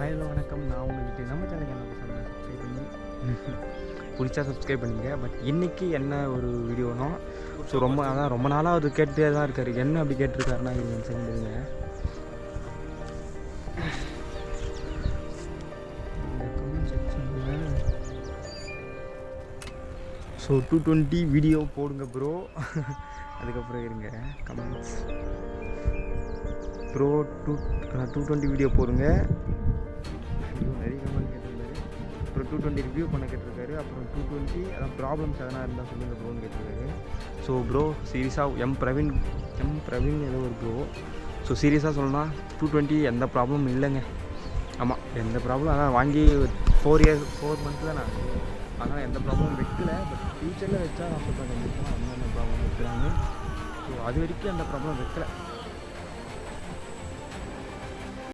Hello வணக்கம். நான் உங்கள்கிட்ட நம்ம சேனலுக்கு என்ன சொன்னேன், சப்ஸ்கிரைப் பண்ணி பிடிச்சா சப்ஸ்கிரைப் பண்ணிங்க. பட் இன்றைக்கி என்ன ஒரு வீடியோனா, ஸோ ரொம்ப நாளாக அது கேட்டுகிட்டே தான் இருக்கார். என்ன அப்படி கேட்டிருக்காருன்னா இது செஞ்சுங்க இந்த கமெண்ட் செக்ஷனில். ஸோ 220 வீடியோ போடுங்க ப்ரோ. அதுக்கப்புறம் இருங்க கமெண்ட்ஸ் ப்ரோ 220 வீடியோ போடுங்க. நிறைய கமெண்ட் கேட்டிருந்தாரு. அப்புறம் 220 ரிவ்யூ பண்ண கேட்டிருக்காரு. அப்புறம் 220 அதான் ப்ராப்ளம்ஸ் எதனா இருந்தால் சொல்லுங்கள் ப்ரோன்னு கேட்டிருக்காரு. ஸோ ப்ரோ சீரியஸாக எம் பிரவீன் ஏதோ ஒரு ப்ரோ. ஸோ சீரியஸாக சொல்லணும்னா 220 எந்த ப்ராப்ளமும் இல்லைங்க. ஆமாம், எந்த ப்ராப்ளம் அதான் வாங்கி 4 மந்த்ஸ் தான் நான். அதனால் எந்த ப்ராப்ளமும் வைக்கல. பட் ஃப்யூச்சரில் வச்சா நான் சொல்கிறேன் கண்டிப்பாக அந்த ப்ராப்ளம் வைக்கிறாங்க. ஸோ அது வரைக்கும் அந்த ப்ராப்ளம் வைக்கல.